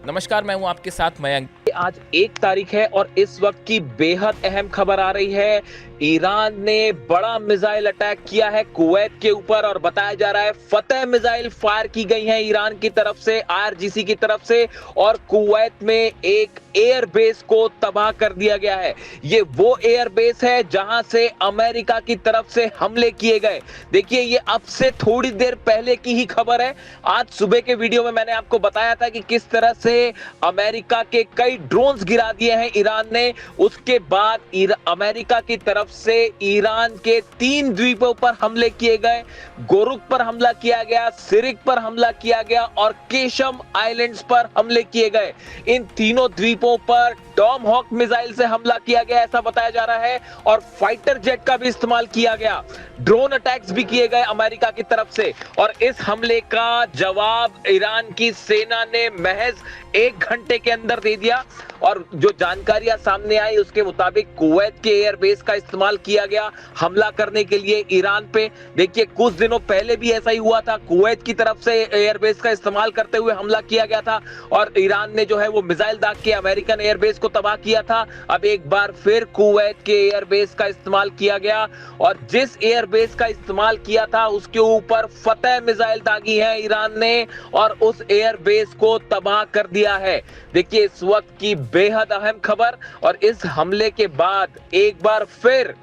नमस्कार, मैं हूं आपके साथ मयंक। आज 1 तारीख है और इस वक्त की बेहद अहम खबर आ रही है। ईरान ने बड़ा मिसाइल अटैक किया है कुवैत के ऊपर और बताया जा रहा है फतह मिसाइल फायर की गई है ईरान की तरफ से, आईआरजीसी की तरफ से, और कुवैत में एक एयरबेस को तबाह कर दिया गया है। ये वो एयरबेस है जहां से अमेरिका की तरफ से हमले किए गए। देखिए, ये अब से थोड़ी देर पहले की ही खबर है। आज सुबह के वीडियो में मैंने आपको बताया था कि किस तरह से अमेरिका के कई ड्रोन्स गिरा दिए हैं ईरान ने। उसके बाद अमेरिका की तरफ से ईरान के 3 द्वीपों पर हमले किए गए। गोरुक पर हमला किया गया, सिरिक पर हमला किया गया और केशम आइलैंड्स पर हमले किए गए। इन तीनों द्वीपों पर टॉमहॉक मिसाइल से हमला किया गया, ऐसा बताया जा रहा है, और फाइटर जेट का भी इस्तेमाल किया गया। ड्रोन अटैक्स भी किए गए अमेरिका की तरफ से, और इस हमले का जवाब ईरान की सेना ने महज 1 घंटे के अंदर दे दिया। और जो जानकारियां सामने आई उसके मुताबिक कुवैत के एयरबेस का इस्तेमाल किया गया हमला करने के लिए ईरान पे। देखिए, कुछ दिनों पहले भी ऐसा ही हुआ था, कुवैत की तरफ से एयरबेस का इस्तेमाल करते हुए हमला किया गया था और ईरान ने जो है वो मिसाइल दाग के अमेरिकन एयरबेस को तबाह किया था। अब एक बार फिर कुवैत के एयरबेस का इस्तेमाल किया गया और जिस एयरबेस का इस्तेमाल किया था उसके ऊपर फतह मिसाइल दागी है ईरान ने और उस एयरबेस को तबाह कर दिया है। देखिए, इस वक्त की बेहद अहम खबर, और इस हमले के बाद एक बार फिर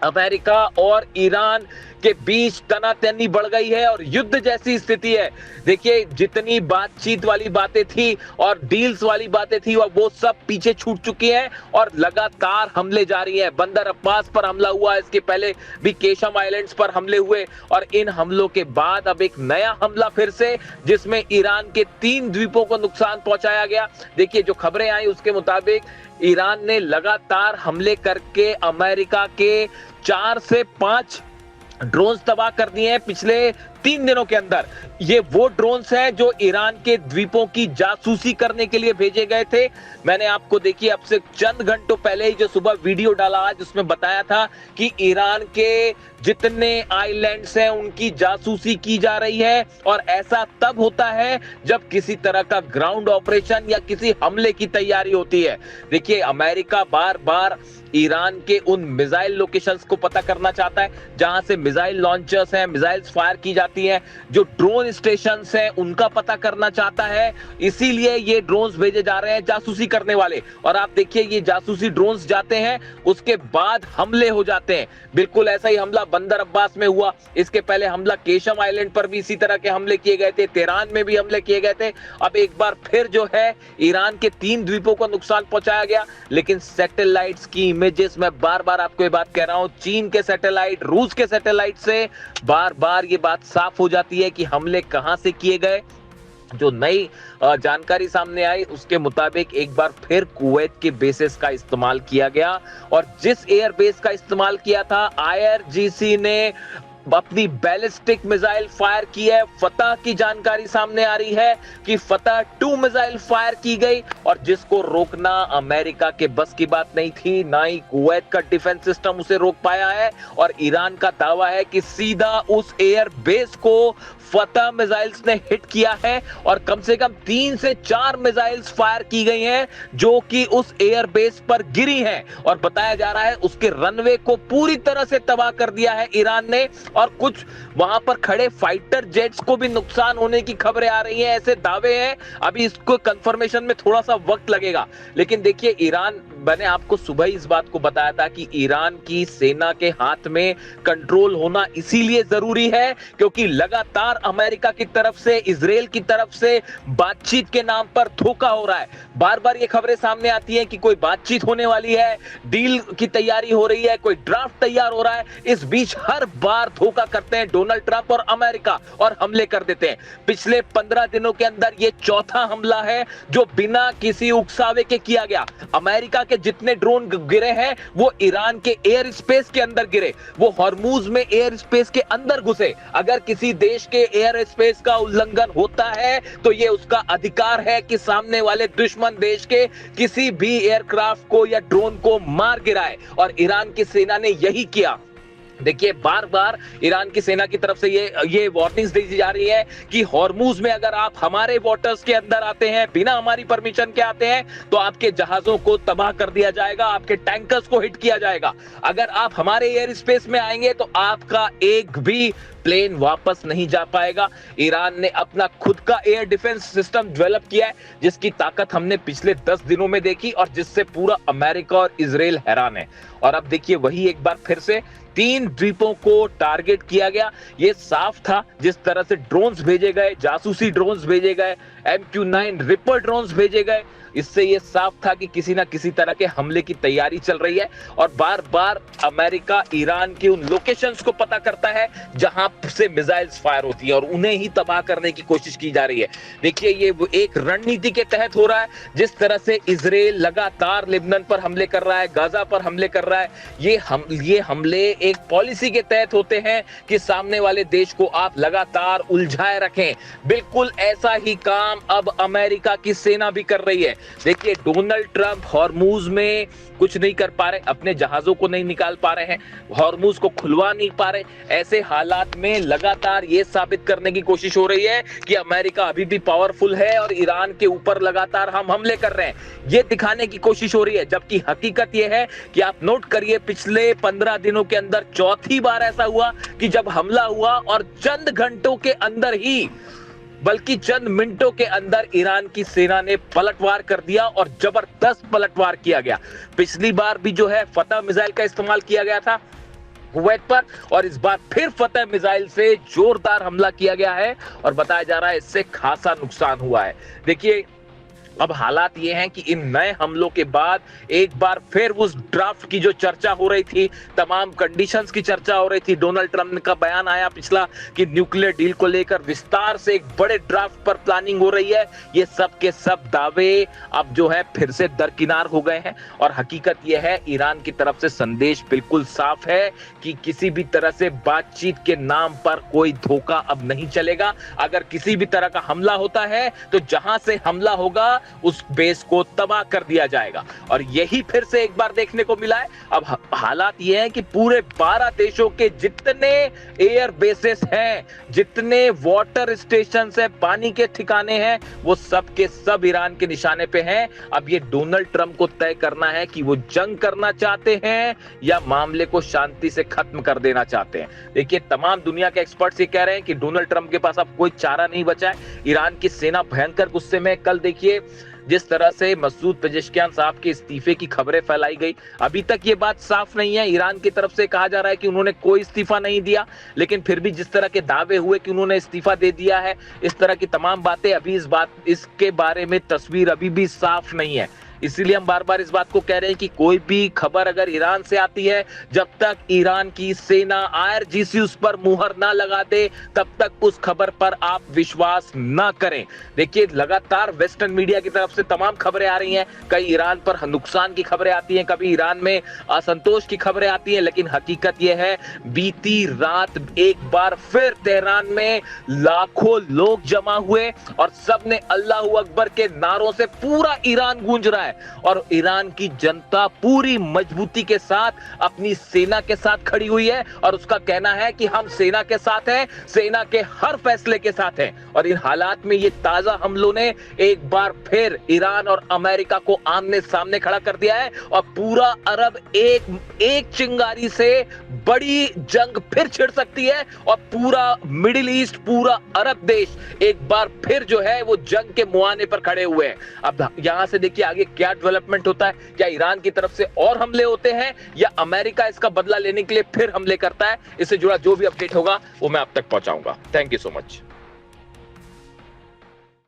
अमेरिका और ईरान के बीच तनातनी बढ़ गई है और युद्ध जैसी स्थिति है। देखिए, जितनी बातचीत वाली बातें थी और डील्स वाली बातें थी वो सब पीछे छूट चुकी हैं और लगातार हमले जारी हैं। बंदर अब्बास पर हमला हुआ, इसके पहले भी केशम आइलैंड्स पर हमले हुए और इन हमलों के बाद अब एक नया हमला फिर से, जिसमें ईरान के 3 द्वीपों को नुकसान पहुंचाया गया। देखिए, जो खबरें आई उसके मुताबिक ईरान ने लगातार हमले करके अमेरिका के 4 से 5 ड्रोन तबाह कर दिए हैं पिछले 3 दिनों के अंदर। ये वो ड्रोन्स हैं जो ईरान के द्वीपों की जासूसी करने के लिए भेजे गए थे। मैंने आपको देखिए अब से चंद घंटों पहले ही जो सुबह वीडियो डाला आज उसमें बताया था कि ईरान के जितने आइलैंड्स हैं उनकी जासूसी की जा रही है और ऐसा तब होता है जब किसी तरह का ग्राउंड ऑपरेशन या किसी हमले की तैयारी होती है। देखिए, अमेरिका बार बार ईरान के उन मिसाइल लोकेशंस को पता करना चाहता है जहां से मिसाइल लॉन्चर्स हैं, मिसाइल्स फायर की जाती हैं, जो ड्रोन स्टेशंस हैं उनका पता करना चाहता है। इसीलिए ये ड्रोन्स भेजे जा रहे हैं जासूसी करने वाले। और आप देखिए, ये जासूसी ड्रोन्स जाते हैं, उसके बाद हमले हो जाते हैं। बिल्कुल ऐसा ही हमला बंदर अब्बास में हुआ। इसके पहले हमला केशम आइलैंड पर भी इसी तरह के हमले किए गए थे, तेहरान में भी हमले किए गए थे। अब एक बार फिर जो है ईरान के 3 द्वीपों को नुकसान पहुंचाया गया। लेकिन सैटेलाइट्स की इमेजेस, मैं बार बार आपको ये बात कह रहा हूं, चीन के सैटेलाइट, रूस के सैटेलाइट से बार बार ये बात साफ हो जाती है कि हमले कहां से किए गए। जो नई जानकारी सामने आई उसके मुताबिक एक बार फिर कुवैत के बेसेस का इस्तेमाल किया गया और जिस एयर बेस का इस्तेमाल किया था आईआरजीसी ने अपनी बैलिस्टिक मिसाइल फायर की है। फतह की जानकारी सामने आ रही है कि फतह 2 मिसाइल फायर की गई और जिसको रोकना अमेरिका के बस की बात नहीं थी, ना ही कुवैत का डिफेंस सिस्टम उसे रोक पाया है। और ईरान का दावा है कि सीधा उस एयर बेस को फतह मिसाइल्स ने हिट किया है और कम से कम 3 से 4 मिसाइल्स फायर की गई हैं जो कि उस एयर बेस पर गिरी हैं और बताया जा रहा है उसके रनवे को पूरी तरह से तबाह कर दिया है ईरान ने। और कुछ वहां पर खड़े फाइटर जेट्स को भी नुकसान होने की खबरें आ रही हैं, ऐसे दावे हैं। अभी इसको कंफर्मेशन में थोड़ा सा वक्त लगेगा। लेकिन देखिए, ईरान, मैंने आपको सुबह ही इस बात को बताया था कि ईरान की सेना के हाथ में कंट्रोल होना इसीलिए जरूरी है क्योंकि लगातार अमेरिका की तरफ से, इजराइल की तरफ से बातचीत के नाम पर धोखा हो रहा है। बार बार ये खबरें सामने आती हैं कि कोई बातचीत होने वाली है, डील की तैयारी हो रही है, कोई ड्राफ्ट तैयार हो रहा है। इस बीच हर बार धोखा करते हैं डोनाल्ड ट्रंप और अमेरिका और हमले कर देते हैं। पिछले 15 दिनों के अंदर ये चौथा हमला है जो बिना किसी उकसावे के किया गया। अमेरिका के जितने ड्रोन गिरे हैं वो ईरान के एयर स्पेस के अंदर गिरे, वो हॉर्मूज में एयर स्पेस के अंदर घुसे। अगर किसी देश के एयर स्पेस का उल्लंघन होता है तो ये उसका अधिकार है कि सामने वाले दुश्मन देश के किसी भी एयरक्राफ्ट को या ड्रोन को मार गिराए और ईरान की सेना ने यही किया। देखिए बार बार ईरान की सेना की तरफ से ये वार्निंग्स दी जा रही है कि हॉर्मूज में अगर आप हमारे वाटर्स के अंदर आते हैं, बिना हमारी परमिशन के आते हैं, तो आपके जहाजों को तबाह कर दिया जाएगा, आपके टैंकर्स को हिट किया जाएगा। अगर आप हमारे एयर स्पेस में आएंगे तो आपका एक भी प्लेन वापस नहीं जा पाएगा। ईरान ने अपना खुद का एयर डिफेंस सिस्टम डेवलप किया है, जिसकी ताकत हमने पिछले 10 दिनों में देखी और जिससे पूरा अमेरिका और इजराइल हैरान है। और अब देखिए वही एक बार फिर से 3 द्वीपों को टारगेट किया गया। ये साफ था, जिस तरह से ड्रोन्स भेजे गए, जासूसी ड्रोन्स भेजे गए, MQ-9 रिपर ड्रोन्स भेजे गए, इससे ये साफ था कि किसी ना किसी तरह के हमले की तैयारी चल रही है। और बार बार अमेरिका ईरान के उन लोकेशंस को पता करता है जहां से मिसाइल्स फायर होती है और उन्हें ही तबाह करने की कोशिश की जा रही है। देखिए ये एक रणनीति के तहत हो रहा है। जिस तरह से इजराइल लगातार लेबनान पर हमले कर रहा है, गाजा पर हमले कर रहा है, ये हमले एक पॉलिसी के तहत होते हैं कि सामने वाले देश को आप लगातार उलझाए रखें। बिल्कुल ऐसा ही काम अब अमेरिका की सेना भी कर रही है। देखिए डोनाल्ड ट्रंप हॉर्मूज में कुछ नहीं कर पा रहे, अपने जहाजों को नहीं निकाल पा रहे हैं, हॉर्मूज को खुलवा नहीं पा रहे। ऐसे हालात में लगातार ये साबित करने की कोशिश हो रही है कि अमेरिका अभी भी पावरफुल है और ईरान के ऊपर लगातार हम हमले कर रहे हैं, ये दिखाने की कोशिश हो रही है। जबकि हकीकत ये है कि आप नोट करिए, पिछले 15 दिनों के अंदर चौथी बार ऐसा हुआ कि जब हमला हुआ और चंद घंटों के अंदर ही, बल्कि चंद मिनटों के अंदर ईरान की सेना ने पलटवार कर दिया और जबरदस्त पलटवार किया गया। पिछली बार भी जो है फतह मिसाइल का इस्तेमाल किया गया था कुवैत पर, और इस बार फिर फतह मिसाइल से जोरदार हमला किया गया है और बताया जा रहा है इससे खासा नुकसान हुआ है। देखिए अब हालात ये हैं कि इन नए हमलों के बाद एक बार फिर उस ड्राफ्ट की जो चर्चा हो रही थी, तमाम कंडीशंस की चर्चा हो रही थी, डोनाल्ड ट्रंप का बयान आया पिछला कि न्यूक्लियर डील को लेकर विस्तार से एक बड़े ड्राफ्ट पर प्लानिंग हो रही है, ये सब के सब दावे अब जो है फिर से दरकिनार हो गए हैं। और हकीकत यह है ईरान की तरफ से संदेश बिल्कुल साफ है कि किसी भी तरह से बातचीत के नाम पर कोई धोखा अब नहीं चलेगा। अगर किसी भी तरह का हमला होता है तो जहां से हमला होगा उस बेस को तबाह कर दिया जाएगा। और यही फिर से एक बार देखने को मिला है। अब हालात ये हैं कि पूरे 12 देशों के जितने एयर बेसेस हैं, जितने वाटर स्टेशन है, पानी के ठिकाने हैं, वो सब के सब ईरान के निशाने पे हैं। अब ये डोनाल्ड ट्रंप को तय करना है कि वो जंग करना चाहते हैं या मामले को शांति से खत्म कर देना चाहते हैं। देखिए तमाम दुनिया के एक्सपर्ट्स ये कह रहे हैं कि डोनाल्ड ट्रंप के पास अब कोई चारा नहीं बचा है। ईरान की सेना भयंकर गुस्से में। कल देखिए जिस तरह से मसूद पेजेश्कियान साहब के इस्तीफे की खबरें फैलाई गई, अभी तक ये बात साफ नहीं है। ईरान की तरफ से कहा जा रहा है कि उन्होंने कोई इस्तीफा नहीं दिया, लेकिन फिर भी जिस तरह के दावे हुए कि उन्होंने इस्तीफा दे दिया है, इस तरह की तमाम बातें अभी इसके बारे में तस्वीर अभी भी साफ नहीं है। इसीलिए हम बार बार इस बात को कह रहे हैं कि कोई भी खबर अगर ईरान से आती है, जब तक ईरान की सेना IRGC उस पर मुहर ना लगा दे, तब तक उस खबर पर आप विश्वास ना करें। देखिए लगातार वेस्टर्न मीडिया की तरफ से तमाम खबरें आ रही हैं, कई ईरान पर नुकसान की खबरें आती हैं, कभी ईरान में असंतोष की खबरें आती हैं, लेकिन हकीकत यह है बीती रात एक बार फिर तेहरान में लाखों लोग जमा हुए और सबने अल्लाह अकबर के नारों से पूरा ईरान गूंज रहा है। और ईरान की जनता पूरी मजबूती के साथ अपनी सेना के साथ खड़ी हुई है और उसका कहना है कि हम सेना के साथ हैं, सेना के हर फैसले के साथ हैं। और इन हालात में ये ताजा हमलों ने एक बार फिर ईरान और अमेरिका को आमने सामने खड़ा कर दिया है और पूरा अरब एक चिंगारी से बड़ी जंग फिर छिड़ सकती है और पूरा मिडिल ईस्ट, पूरा अरब देश एक बार फिर जो है वो जंग के मुहाने पर खड़े हुए हैं। अब यहां से देखिए आगे क्या डेवलपमेंट होता है, क्या ईरान की तरफ से और हमले होते हैं या अमेरिका इसका बदला लेने के लिए फिर हमले करता है। इससे जुड़ा जो भी अपडेट होगा वो मैं आप तक पहुंचाऊंगा। Thank you so much.